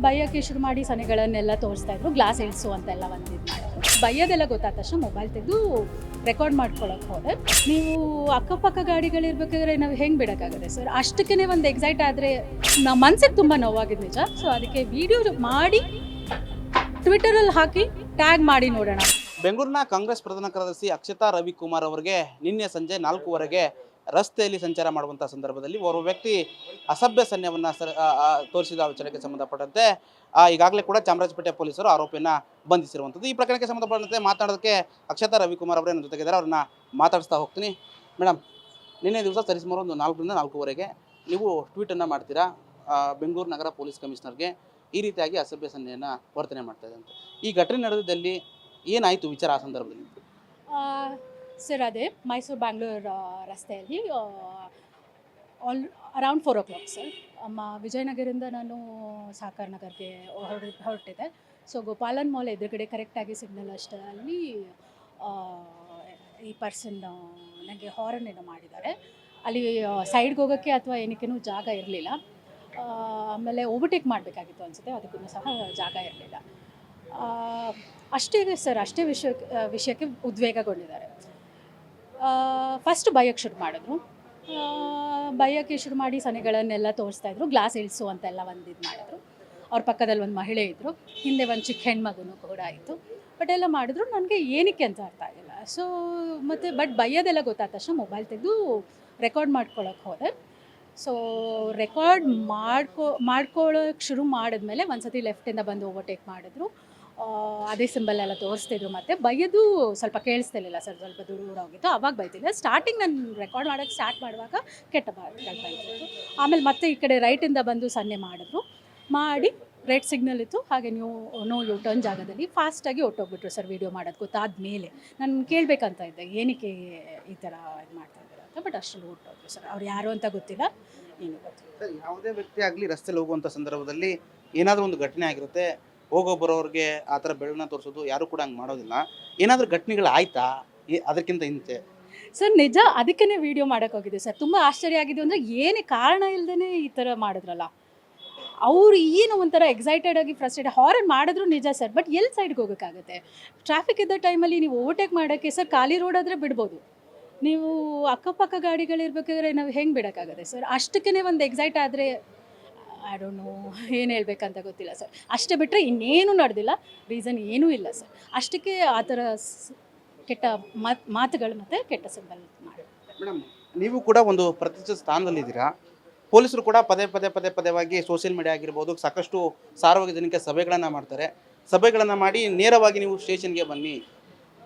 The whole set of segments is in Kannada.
ಬೈಯೋಕ್ಕೆ ಶುರು ಮಾಡಿ ಸನೆಗಳನ್ನೆಲ್ಲ ತೋರಿಸ್ತಾ ಇದ್ರು, ಗ್ಲಾಸ್ ಇಳಿಸು ಅಂತೆಲ್ಲ ಒಂದು ಇದು ಮಾಡಿದ್ರು. ಬೈಯೋದೆಲ್ಲ ಗೊತ್ತಾದ ತಕ್ಷಣ ಮೊಬೈಲ್ ತೆಗೆದು ರೆಕಾರ್ಡ್ ಮಾಡ್ಕೊಳಕ್ಕೆ ಹೋದೆ. ನೀವು ಅಕ್ಕಪಕ್ಕ ಗಾಡಿಗಳಿರ್ಬೇಕಾದ್ರೆ ನಾವು ಹೆಂಗೆ ಬಿಡೋಕ್ಕಾಗುತ್ತೆ ಸರ್? ಅಷ್ಟಕ್ಕೇ ಒಂದು ಎಕ್ಸೈಟ್ ಆದರೆ ನಮ್ಮ ಮನ್ಸಿಗೆ ತುಂಬ ನೋವಾಗಿದ್ದು ನಿಜ. ಸೊ ಅದಕ್ಕೆ ವಿಡಿಯೋ ಮಾಡಿ ಟ್ವಿಟರಲ್ಲಿ ಹಾಕಿ ಟ್ಯಾಗ್ ಮಾಡಿ ನೋಡೋಣ. ಬೆಂಗಳೂರಿನ ಕಾಂಗ್ರೆಸ್ ಪ್ರಧಾನ ಕಾರ್ಯದರ್ಶಿ ಅಕ್ಷತಾ ರವಿಕುಮಾರ್ ಅವರಿಗೆ ನಿನ್ನೆ ಸಂಜೆ 4:15 ರಸ್ತೆಯಲ್ಲಿ ಸಂಚಾರ ಮಾಡುವಂಥ ಸಂದರ್ಭದಲ್ಲಿ ಓರ್ವ ವ್ಯಕ್ತಿ ಅಸಭ್ಯ ಸನ್ನೆಯನ್ನು ತೋರಿಸಿದ ವಿಚಾರಕ್ಕೆ ಸಂಬಂಧಪಟ್ಟಂತೆ ಈಗಾಗಲೇ ಕೂಡ ಚಾಮರಾಜಪೇಟೆ ಪೊಲೀಸರು ಆರೋಪಿಯನ್ನು ಬಂಧಿಸಿರುವಂಥದ್ದು. ಈ ಪ್ರಕರಣಕ್ಕೆ ಸಂಬಂಧಪಟ್ಟಂತೆ ಮಾತನಾಡೋದಕ್ಕೆ ಅಕ್ಷತಾ ರವಿಕುಮಾರ್ ಅವರೇ ನನ್ನ ಜೊತೆಗಿದ್ದಾರೆ. ಅವ್ರನ್ನ ಮಾತಾಡಿಸ್ತಾ ಹೋಗ್ತೀನಿ. ಮೇಡಮ್, ನಿನ್ನೆ ದಿವಸ ಸರಿಸುಮಾರು ಒಂದು 4ರಿಂದ 4:15 ನೀವು ಟ್ವೀಟನ್ನು ಮಾಡ್ತೀರಾ, ಬೆಂಗಳೂರು ನಗರ ಪೊಲೀಸ್ ಕಮಿಷನರ್ಗೆ ಈ ರೀತಿಯಾಗಿ ಅಸಭ್ಯ ಸನ್ನೆಯನ್ನು ವರ್ತನೆ ಮಾಡ್ತಾ ಇದೆ ಅಂತ. ಈ ಘಟನೆ ನಡೆದಿದ್ದಲ್ಲಿ ಏನಾಯಿತು ವಿಚಾರ ಆ ಸಂದರ್ಭದಲ್ಲಿ? ಸರ್, ಅದೇ ಮೈಸೂರು ಬ್ಯಾಂಗ್ಳೂರು ರಸ್ತೆಯಲ್ಲಿ ಅರೌಂಡ್ 4 o'clock ಸರ್. ವಿಜಯನಗರದಿಂದ ನಾನು ಸಹಕಾರ ನಗರ್ಗೆ ಹೊರಟಿದ್ದೆ. ಸೊ ಗೋಪಾಲನ್ ಮಾಲ್ ಎದುರುಗಡೆ ಕರೆಕ್ಟಾಗಿ ಸಿಗ್ನಲ್ ಅಷ್ಟರಲ್ಲಿ ಈ ಪರ್ಸನ್ ನನಗೆ ಹಾರನ್ ಏನೋ ಮಾಡಿದ್ದಾರೆ. ಅಲ್ಲಿ ಸೈಡ್ಗೆ ಹೋಗೋಕ್ಕೆ ಅಥವಾ ಏನಕ್ಕೇನೂ ಜಾಗ ಇರಲಿಲ್ಲ. ಆಮೇಲೆ ಓವರ್ಟೇಕ್ ಮಾಡಬೇಕಾಗಿತ್ತು ಅನಿಸುತ್ತೆ, ಅದಕ್ಕೂ ಸಹ ಜಾಗ ಇರಲಿಲ್ಲ. ಅಷ್ಟೇ ಸರ್, ಅಷ್ಟೇ ವಿಷಯಕ್ಕೆ ಉದ್ವೇಗಗೊಂಡಿದ್ದಾರೆ. ಫಸ್ಟ್ ಬೈಯೋಕ್ಕೆ ಶುರು ಮಾಡಿದ್ರು. ಬೈಯೋಕ್ಕೆ ಶುರು ಮಾಡಿ ಸನೆಗಳನ್ನೆಲ್ಲ ತೋರಿಸ್ತಾ ಇದ್ರು, ಗ್ಲಾಸ್ ಇಳಿಸು ಅಂತೆಲ್ಲ ಒಂದು ಇದು ಮಾಡಿದ್ರು. ಅವ್ರ ಪಕ್ಕದಲ್ಲಿ ಒಂದು ಮಹಿಳೆ ಇದ್ದರು, ಹಿಂದೆ ಒಂದು ಚಿಕ್ಕ ಹೆಣ್ಮಗುನೂ ಕೂಡ ಇತ್ತು. ಬಟ್ ಎಲ್ಲ ಮಾಡಿದ್ರು, ನನಗೆ ಏನಕ್ಕೆ ಅಂತ ಅರ್ಥ ಆಗಿಲ್ಲ. ಸೊ ಮತ್ತು ಬೈಯೋದೆಲ್ಲ ಗೊತ್ತಾದ ತಕ್ಷಣ ಮೊಬೈಲ್ ತೆಗೆದು ರೆಕಾರ್ಡ್ ಮಾಡ್ಕೊಳಕ್ಕೆ ಹೋದೆ. ಸೊ ರೆಕಾರ್ಡ್ ಮಾಡ್ಕೊಳ್ಳೋಕ್ಕೆ ಶುರು ಮಾಡಿದ್ಮೇಲೆ ಒಂದು ಸತಿ ಲೆಫ್ಟಿಂದ ಬಂದು ಓವರ್ಟೇಕ್ ಮಾಡಿದ್ರು. ಅದೇ ಸಿಂಬಲ್ ಎಲ್ಲ ತೋರಿಸ್ತಿದ್ರು. ಮತ್ತು ಬೈಯೋದು ಸ್ವಲ್ಪ ಕೇಳಿಸ್ತಿರ್ಲಿಲ್ಲ ಸರ್, ಸ್ವಲ್ಪ ದೂರ ಹೋಗಿತ್ತು. ಅವಾಗ ಬೈತಿಲ್ಲ. ಸ್ಟಾರ್ಟಿಂಗ್ ನಾನು ರೆಕಾರ್ಡ್ ಮಾಡೋಕ್ಕೆ ಸ್ಟಾರ್ಟ್ ಮಾಡುವಾಗ ಕೆಟ್ಟ ಬೈತಿದ್ರು. ಆಮೇಲೆ ಮತ್ತೆ ಈ ಕಡೆ ರೈಟಿಂದ ಬಂದು ಸನ್ನೆ ಮಾಡಿ ರೆಡ್ ಸಿಗ್ನಲ್ ಇತ್ತು, ಹಾಗೆ ನೋ ಯೂ ಟರ್ನ್ ಜಾಗದಲ್ಲಿ ಫಾಸ್ಟಾಗಿ ಹೊಟ್ಟೋಗ್ಬಿಟ್ರು ಸರ್. ವೀಡಿಯೋ ಮಾಡೋದು ಗೊತ್ತಾದ ಮೇಲೆ ನಾನು ಕೇಳಬೇಕಂತ ಇದ್ದೆ, ಏನಕ್ಕೆ ಈ ಥರ ಇದು ಮಾಡ್ತಾ ಇದ್ದಾರೆ ಅಂತ. ಬಟ್ ಅಷ್ಟರಲ್ಲಿ ಹೊಟ್ಟೋದ್ರು ಸರ್. ಅವ್ರು ಯಾರು ಅಂತ ಗೊತ್ತಿಲ್ಲ, ಏನು ಗೊತ್ತಿಲ್ಲ. ಸರ್, ಯಾವುದೇ ವ್ಯಕ್ತಿ ಆಗಲಿ ರಸ್ತೆಯಲ್ಲಿ ಹೋಗುವಂಥ ಸಂದರ್ಭದಲ್ಲಿ ಏನಾದರೂ ಒಂದು ಘಟನೆ ಆಗಿರುತ್ತೆ, ಹೋಗೋ ಬರೋರಿಗೆ ಆ ಥರ ಬೆಳವನ್ನ ತೋರಿಸೋದು ಯಾರು ಕೂಡ ಹಂಗೆ ಮಾಡೋದಿಲ್ಲ. ಏನಾದರೂ ಘಟನೆಗಳು ಆಯ್ತಾ ಅದಕ್ಕಿಂತ ಹಿಂದೆ? ಸರ್ ನಿಜ, ಅದಕ್ಕೇ ವೀಡಿಯೋ ಮಾಡೋಕ್ಕೆ ಹೋಗಿದ್ದೆ ಸರ್. ತುಂಬ ಆಶ್ಚರ್ಯ ಆಗಿದ್ದು ಅಂದರೆ ಏನೇ ಕಾರಣ ಇಲ್ಲದೇ ಈ ಥರ ಮಾಡಿದ್ರಲ್ಲ ಅವರು. ಏನು ಒಂಥರ ಎಕ್ಸೈಟೆಡ್ ಆಗಿ ಫ್ರಸ್ಟ್ರೇಟ್ ಹಾರನ್ ಮಾಡಿದ್ರು ನಿಜ ಸರ್. ಬಟ್ ಎಲ್ಲಿ ಸೈಡ್ಗೆ ಹೋಗೋಕ್ಕಾಗುತ್ತೆ? ಟ್ರಾಫಿಕ್ ಇದ್ದ ಟೈಮಲ್ಲಿ ನೀವು ಓವರ್ಟೇಕ್ ಮಾಡೋಕ್ಕೆ ಸರ್ ಖಾಲಿ ರೋಡ್ ಆದರೆ ಬಿಡ್ಬೋದು. ನೀವು ಅಕ್ಕಪಕ್ಕ ಗಾಡಿಗಳಿರ್ಬೇಕಾದ್ರೆ ನಾವು ಹೆಂಗೆ ಬಿಡೋಕ್ಕಾಗುತ್ತೆ ಸರ್? ಅಷ್ಟಕ್ಕೇ ಒಂದು ಎಕ್ಸೈಟ್ ಆದರೆ ಐ ಡೋಂಟ್ ನೋ ಏನು ಹೇಳ್ಬೇಕಂತ ಗೊತ್ತಿಲ್ಲ ಸರ್. ಅಷ್ಟೇ ಬಿಟ್ಟರೆ ಇನ್ನೇನು ನಡೆದಿಲ್ಲ, ರೀಸನ್ ಏನೂ ಇಲ್ಲ ಸರ್. ಅಷ್ಟಕ್ಕೆ ಆ ಥರ ಕೆಟ್ಟ ಮಾತುಗಳು ಮತ್ತು ಕೆಟ್ಟ ಸಿಂಬಲ್ ಮಾಡಿ. ಮೇಡಮ್, ನೀವು ಕೂಡ ಒಂದು ಪ್ರತಿಷ್ಠಿತ ಸ್ಥಾನದಲ್ಲಿದ್ದೀರಾ. ಪೊಲೀಸರು ಕೂಡ ಪದೇ ಸೋಷಿಯಲ್ ಮೀಡಿಯಾ ಆಗಿರ್ಬೋದು ಸಾಕಷ್ಟು ಸಾರ್ವಜನಿಕ ಸಭೆಗಳನ್ನು ಮಾಡ್ತಾರೆ. ಸಭೆಗಳನ್ನು ಮಾಡಿ ನೇರವಾಗಿ ನೀವು ಸ್ಟೇಷನ್ಗೆ ಬನ್ನಿ,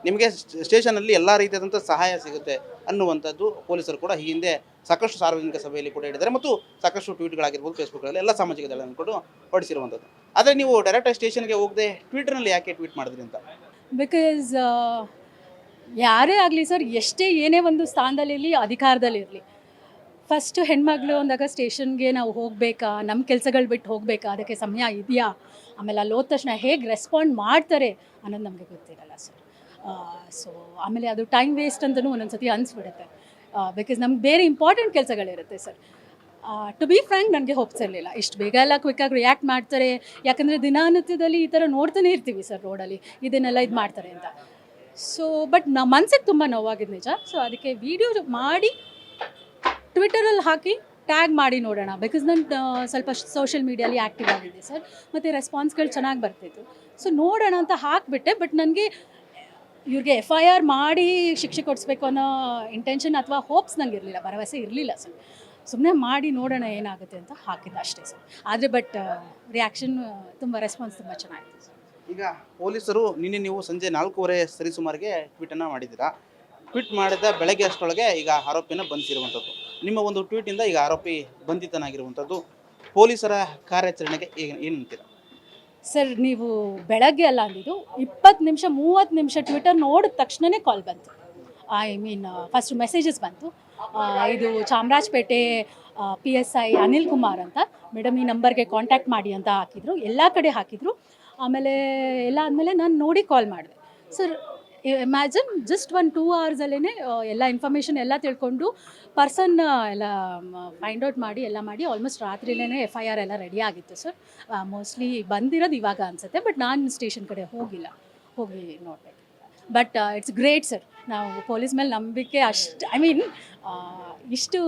ನಿಮಗೆ ಸ್ಟೇಷನಲ್ಲಿ ಎಲ್ಲ ರೀತಿಯಾದಂಥ ಸಹಾಯ ಸಿಗುತ್ತೆ ಅನ್ನುವಂಥದ್ದು ಪೊಲೀಸರು ಕೂಡ ಈ ಹಿಂದೆ ಸಾಕಷ್ಟು ಸಾರ್ವಜನಿಕ ಸಭೆಯಲ್ಲಿ ಕೂಡ ಹೇಳಿದ್ದಾರೆ. ಮತ್ತು ಸಾಕಷ್ಟು ಟ್ವೀಟ್ಗಳಾಗಿರ್ಬೋದು, ಫೇಸ್ಬುಕ್ಗಳಲ್ಲಿ ಎಲ್ಲ ಸಾಮಾಜಿಕ ಜಾಲಗಳನ್ನು ಕೂಡ ಹೊರಡಿಸಿರುವಂಥದ್ದು. ಆದರೆ ನೀವು ಡೈರೆಕ್ಟಾಗಿ ಸ್ಟೇಷನ್ಗೆ ಹೋಗದೆ ಟ್ವಿಟರ್ನಲ್ಲಿ ಯಾಕೆ ಟ್ವೀಟ್ ಮಾಡಿದ್ರಿ ಅಂತ? ಬಿಕಾಸ್ ಯಾರೇ ಆಗಲಿ ಸರ್, ಎಷ್ಟೇ ಏನೇ ಒಂದು ಸ್ಥಾನದಲ್ಲಿರಲಿ, ಅಧಿಕಾರದಲ್ಲಿರಲಿ, ಫಸ್ಟು ಹೆಣ್ಮಗಳು ಅಂದಾಗ ಸ್ಟೇಷನ್ಗೆ ನಾವು ಹೋಗಬೇಕಾ, ನಮ್ಮ ಕೆಲಸಗಳು ಬಿಟ್ಟು ಹೋಗಬೇಕಾ, ಅದಕ್ಕೆ ಸಮಯ ಇದೆಯಾ, ಆಮೇಲೆ ಅಲ್ಲಿ ಹೋದ ತಕ್ಷಣ ಹೇಗೆ ರೆಸ್ಪಾಂಡ್ ಮಾಡ್ತಾರೆ ಅನ್ನೋದು ನಮಗೆ ಗೊತ್ತಿರಲ್ಲ ಸರ್. ಸೊ ಆಮೇಲೆ ಅದು ಟೈಮ್ ವೇಸ್ಟ್ ಅಂತಲೂ ಒಂದೊಂದು ಸತಿ ಅನಿಸ್ಬಿಡುತ್ತೆ. ಬಿಕಾಸ್ ನಮ್ಗೆ ಬೇರೆ ಇಂಪಾರ್ಟೆಂಟ್ ಕೆಲಸಗಳಿರುತ್ತೆ ಸರ್. ಟು ಬಿ ಫ್ರ್ಯಾಂಕ್, ನನಗೆ ಹೋಗ್ತಿರ್ಲಿಲ್ಲ ಇಷ್ಟು ಬೇಗ ಎಲ್ಲ ಕ್ವಿಕ್ಕಾಗಿ ರಿಯಾಕ್ಟ್ ಮಾಡ್ತಾರೆ. ಯಾಕಂದರೆ ದಿನನಿತ್ಯದಲ್ಲಿ ಈ ಥರ ನೋಡ್ತಾನೆ ಇರ್ತೀವಿ ಸರ್ ರೋಡಲ್ಲಿ, ಇದನ್ನೆಲ್ಲ ಇದು ಮಾಡ್ತಾರೆ ಅಂತ. ಸೊ ಬಟ್ ನಮ್ಮ ಮನ್ಸಿಗೆ ತುಂಬ ನೋವಾಗಿದ್ದು ನಿಜ. ಸೊ ಅದಕ್ಕೆ ವಿಡಿಯೋ ಮಾಡಿ ಟ್ವಿಟರಲ್ಲಿ ಹಾಕಿ ಟ್ಯಾಗ್ ಮಾಡಿ ನೋಡೋಣ. ಬಿಕಾಸ್ ನಾನು ಸ್ವಲ್ಪ ಸೋಷಿಯಲ್ ಮೀಡಿಯಲ್ಲಿ ಆ್ಯಕ್ಟಿವ್ ಆಗಿದ್ದೆ ಸರ್, ಮತ್ತು ರೆಸ್ಪಾನ್ಸ್ಗಳು ಚೆನ್ನಾಗಿ ಬರ್ತಿತ್ತು. ಸೊ ನೋಡೋಣ ಅಂತ ಹಾಕಿಬಿಟ್ಟೆ. ಬಟ್ ನನಗೆ ಇವ್ರಿಗೆ FIR ಮಾಡಿ ಶಿಕ್ಷೆ ಕೊಡಿಸ್ಬೇಕು ಅನ್ನೋ ಇಂಟೆನ್ಷನ್ ಅಥವಾ ಹೋಪ್ಸ್ ನನಗೆ ಇರಲಿಲ್ಲ, ಭರವಸೆ ಇರಲಿಲ್ಲ ಸರ್. ಸುಮ್ಮನೆ ಮಾಡಿ ನೋಡೋಣ ಏನಾಗುತ್ತೆ ಅಂತ ಹಾಕಿದ್ದೆ ಅಷ್ಟೇ ಸರ್. ಆದರೆ ಬಟ್ ರಿಯಾಕ್ಷನ್ ರೆಸ್ಪಾನ್ಸ್ ತುಂಬ ಚೆನ್ನಾಗಿತ್ತು ಸರ್. ಈಗ ಪೊಲೀಸರು ನಿನ್ನೆ ನೀವು ಸಂಜೆ 4:15 ಸರಿಸುಮಾರಿಗೆ ಟ್ವೀಟನ್ನು ಮಾಡಿದ್ದೀರಾ. ಟ್ವೀಟ್ ಮಾಡಿದ ಬೆಳಗ್ಗೆ ಅಷ್ಟರೊಳಗೆ ಈಗ ಆರೋಪಿನ ಬಂಧಿಸಿರುವಂಥದ್ದು. ನಿಮ್ಮ ಒಂದು ಟ್ವೀಟಿಂದ ಈಗ ಆರೋಪಿ ಬಂಧಿತನಾಗಿರುವಂಥದ್ದು. ಪೊಲೀಸರ ಕಾರ್ಯಾಚರಣೆಗೆ ಏನು ಅಂತೀರಾ? ಸರ್, ನೀವು ಬೆಳಗ್ಗೆ ಅಲ್ಲ ಅಂದಿದ್ದು, 20 ನಿಮಿಷ 30 ನಿಮಿಷ ಟ್ವಿಟರ್ ನೋಡಿದ ತಕ್ಷಣವೇ ಕಾಲ್ ಬಂತು. ಐ ಮೀನ್ ಫಸ್ಟ್ ಮೆಸೇಜಸ್ ಬಂತು. ಇದು ಚಾಮರಾಜಪೇಟೆ PSI ಅನಿಲ್ ಕುಮಾರ್ ಅಂತ, ಮೇಡಮ್ ಈ ನಂಬರ್ಗೆ ಕಾಂಟ್ಯಾಕ್ಟ್ ಮಾಡಿ ಅಂತ ಹಾಕಿದ್ರು. ಎಲ್ಲ ಕಡೆ ಹಾಕಿದ್ರು. ಆಮೇಲೆ ಎಲ್ಲ ಆದಮೇಲೆ ನಾನು ನೋಡಿ ಕಾಲ್ ಮಾಡಿದೆ ಸರ್. ಇಮ್ಯಾಜಿನ್ ಜಸ್ಟ್ 1-2 ಅವರ್ಸಲ್ಲೇ ಎಲ್ಲ ಇನ್ಫಾರ್ಮೇಷನ್ ಎಲ್ಲ ತಿಳ್ಕೊಂಡು ಪರ್ಸನ್ ಎಲ್ಲ ಫೈಂಡ್ ಔಟ್ ಮಾಡಿ ಎಲ್ಲ ಮಾಡಿ ಆಲ್ಮೋಸ್ಟ್ ರಾತ್ರಿಲೇ FIR ಎಲ್ಲ ರೆಡಿ ಆಗಿತ್ತು ಸರ್. ಮೋಸ್ಟ್ಲಿ ಬಂದಿರೋದು ಇವಾಗ ಅನಿಸುತ್ತೆ, ಬಟ್ ನಾನು ಸ್ಟೇಷನ್ ಕಡೆ ಹೋಗಿ ನೋಡಬೇಕು. ಬಟ್ ಇಟ್ಸ್ ಗ್ರೇಟ್ ಸರ್, ನಾವು ಪೊಲೀಸ್ ಮೇಲೆ ನಂಬಿಕೆ ಅಷ್ಟು ಇಷ್ಟು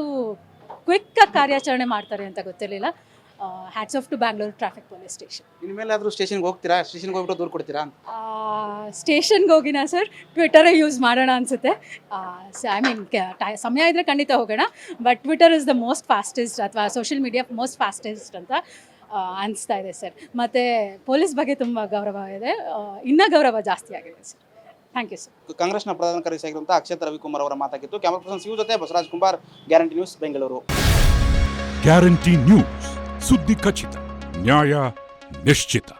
ಕ್ವಿಕ್ಕಾಗಿ ಕಾರ್ಯಾಚರಣೆ ಮಾಡ್ತಾರೆ ಅಂತ ಗೊತ್ತಿರಲಿಲ್ಲ. Hats off to Bangalore traffic police station. ಇನ್ಮೇಲಾದರೂ ಸ್ಟೇಷನ್ಗೆ ಹೋಗ್ತೀರಾ? ಸ್ಟೇಷನ್ಗೆ ಹೋಗ್ಬಿಟ್ಟು ದೂರು ಕೊಡ್ತೀರಾ? ಸ್ಟೇಷನ್ಗೆ ಹೋಗಿನ ಸರ್, ಟ್ವಿಟರೇ ಯೂಸ್ ಮಾಡೋಣ ಅನಿಸುತ್ತೆ. ಸಮಯ ಇದ್ದರೆ ಖಂಡಿತ ಹೋಗೋಣ, but Twitter is the most fastest ಅಥವಾ ಸೋಷಿಯಲ್ ಮೀಡಿಯಾ ಮೋಸ್ಟ್ ಫಾಸ್ಟೆಸ್ಟ್ ಅಂತ ಅನಿಸ್ತಾ ಇದೆ ಸರ್. ಮತ್ತು ಪೊಲೀಸ್ ಬಗ್ಗೆ ತುಂಬ ಗೌರವ ಇದೆ, ಇನ್ನೂ ಗೌರವ ಜಾಸ್ತಿ ಆಗಿದೆ ಸರ್. Thank you sir. ಕಾಂಗ್ರೆಸ್ನ ಪ್ರಧಾನ ಕಾರ್ಯದರ್ಶಿ ಆಗಿರುವಂಥ ಅಕ್ಷತಾ ರವಿಕುಮಾರ್ ಅವರ ಮಾತಾಗಿತ್ತು. ಕ್ಯಾಮರಾ ಪರ್ಸನ್ ಶಿವ ಜೊತೆ Basavaraj Kumbar, guarantee news, Bengaluru. Guarantee news, ಸುದ್ದಿ ಖಚಿತ, ನ್ಯಾಯ ನಿಶ್ಚಿತ.